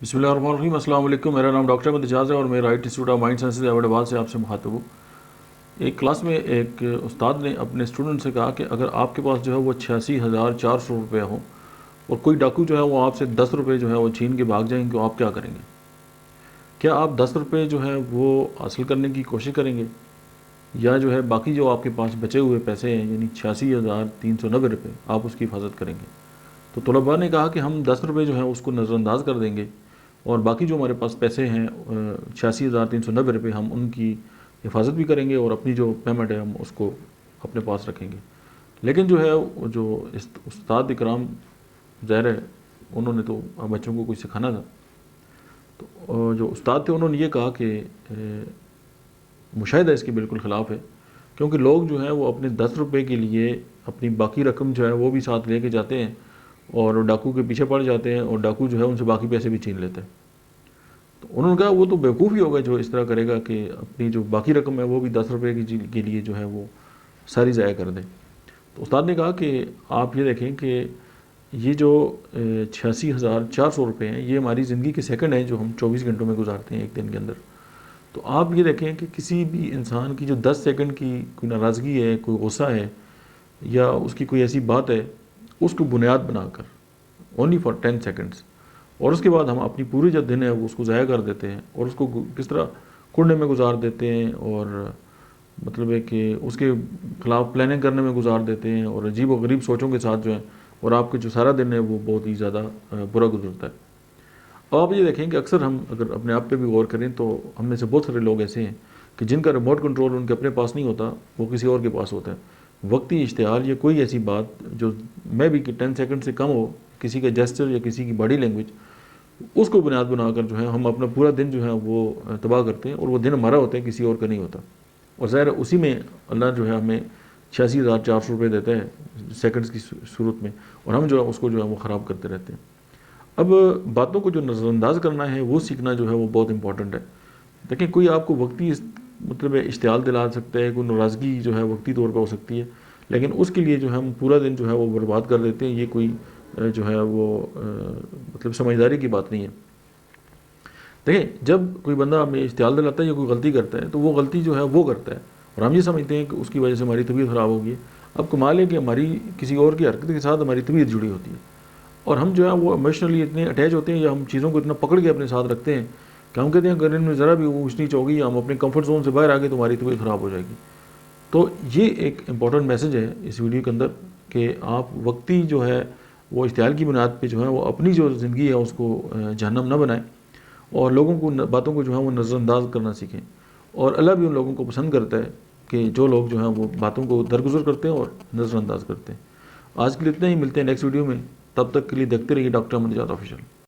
بسم اللہ الرحمن الرحیم۔ السلام علیکم، میرا نام ڈاکٹر احمد اعجاز ہے اور میں right institute of mind sciences award آباد سے آپ سے مخاطب ہوں۔ ایک کلاس میں ایک استاد نے اپنے اسٹوڈنٹ سے کہا کہ اگر آپ کے پاس جو ہے وہ 86,400 روپے ہوں اور کوئی ڈاکو جو ہے وہ آپ سے 10 روپے جو ہے وہ چھین کے بھاگ جائیں گے تو آپ کیا کریں گے؟ کیا آپ 10 روپے جو ہے وہ حاصل کرنے کی کوشش کریں گے یا جو ہے باقی جو آپ کے پاس بچے ہوئے پیسے ہیں یعنی 86,390 روپے آپ اس کی حفاظت کریں گے؟ تو طلباء نے کہا کہ ہم 10 روپے جو ہیں اس کو نظر انداز کر دیں گے اور باقی جو ہمارے پاس پیسے ہیں 86,390 روپے ہم ان کی حفاظت بھی کریں گے اور اپنی جو پیمنٹ ہے ہم اس کو اپنے پاس رکھیں گے۔ لیکن جو ہے جو استاد اکرام ظاہر ہے انہوں نے تو بچوں کو کچھ سکھانا تھا، تو جو استاد تھے انہوں نے یہ کہا کہ مشاہدہ اس کے بالکل خلاف ہے، کیونکہ لوگ جو ہیں وہ اپنے 10 روپے کے لیے اپنی باقی رقم جو ہے وہ بھی ساتھ لے کے جاتے ہیں اور ڈاکو کے پیچھے پڑ جاتے ہیں اور ڈاکو جو ہے ان سے باقی پیسے بھی چھین لیتے ہیں۔ تو انہوں نے کہا وہ تو بیوقوف ہی ہوگا جو اس طرح کرے گا کہ اپنی جو باقی رقم ہے وہ بھی 10 روپے کے لیے جو ہے وہ ساری ضائع کر دے۔ تو استاد نے کہا کہ آپ یہ دیکھیں کہ یہ جو 86,400 روپے ہیں یہ ہماری زندگی کے سیکنڈ ہیں جو ہم 24 گھنٹوں میں گزارتے ہیں ایک دن کے اندر۔ تو آپ یہ دیکھیں کہ کسی بھی انسان کی جو 10 سیکنڈ کی کوئی ناراضگی ہے، کوئی غصہ ہے یا اس کی کوئی ایسی بات ہے، اس کو بنیاد بنا کر اونلی فار 10 سیکنڈس اور اس کے بعد ہم اپنی پوری جو دن ہے وہ اس کو ضائع کر دیتے ہیں اور اس کو کس طرح کنڈے میں گزار دیتے ہیں اور مطلب ہے کہ اس کے خلاف پلاننگ کرنے میں گزار دیتے ہیں اور عجیب و غریب سوچوں کے ساتھ جو ہیں اور آپ کے جو سارا دن ہے وہ بہت ہی زیادہ برا گزرتا ہے۔ اب آپ یہ دیکھیں کہ اکثر ہم اگر اپنے آپ پہ بھی غور کریں تو ہم میں سے بہت سارے لوگ ایسے ہیں کہ جن کا ریموٹ کنٹرول ان کے اپنے پاس نہیں ہوتا، وہ کسی اور کے پاس ہوتا ہے۔ وقتی اشتعال یا کوئی ایسی بات جو میں بھی کہ 10 سیکنڈ سے کم ہو، کسی کا جیسچر یا کسی کی باڈی لینگویج، اس کو بنیاد بنا کر جو ہے ہم اپنا پورا دن جو ہے وہ تباہ کرتے ہیں اور وہ دن ہمارا ہوتا ہے کسی اور کا نہیں ہوتا۔ اور ظاہر اسی میں اللہ جو ہے ہمیں 86,400 روپے دیتا ہے سیکنڈز کی صورت میں اور ہم جو ہے اس کو جو ہے وہ خراب کرتے رہتے ہیں۔ اب باتوں کو جو نظر انداز کرنا ہے وہ سیکھنا جو ہے وہ بہت امپورٹنٹ ہے۔ دیکھیں کوئی آپ کو وقتی مطلب اشتعال دلا سکتا ہے، کوئی ناراضگی جو ہے وقتی طور پہ ہو سکتی ہے، لیکن اس کے لیے جو ہم پورا دن جو ہے وہ برباد کر دیتے ہیں، یہ کوئی جو ہے وہ مطلب سمجھداری کی بات نہیں ہے۔ دیکھیں جب کوئی بندہ ہمیں اشتعال دلاتا ہے یا کوئی غلطی کرتا ہے تو وہ غلطی جو ہے وہ کرتا ہے اور ہم یہ سمجھتے ہیں کہ اس کی وجہ سے ہماری طبیعت خراب ہوگی۔ اب کمال ہے کہ ہماری کسی اور کی حرکت کے ساتھ ہماری طبیعت جڑی ہوتی ہے اور ہم جو ہے وہ ایموشنلی اتنے اٹیچ ہوتے ہیں یا ہم چیزوں کو اتنا پکڑ کے اپنے ساتھ رکھتے ہیں کہ ہم کہتے ہیں اگر ان میں ذرا بھی اونچ نیچ ہوگی یا ہم اپنے کمفرٹ زون سے باہر آ گئے تو ہماری طبیعت خراب ہو جائے گی۔ تو یہ ایک امپورٹنٹ میسج ہے اس ویڈیو کے اندر کہ آپ وقتی جو ہے وہ اشتعال کی بنیاد پہ جو ہے وہ اپنی جو زندگی ہے اس کو جہنم نہ بنائیں اور لوگوں کو باتوں کو جو ہے وہ نظر انداز کرنا سیکھیں۔ اور اللہ بھی ان لوگوں کو پسند کرتا ہے کہ جو لوگ جو ہیں وہ باتوں کو درگزر کرتے ہیں اور نظر انداز کرتے ہیں۔ آج کے لیے اتنا ہی، ملتے ہیں نیکسٹ ویڈیو میں، تب تک کے لیے دیکھتے رہیے ڈاکٹر احمد اعجاز آفیشیل۔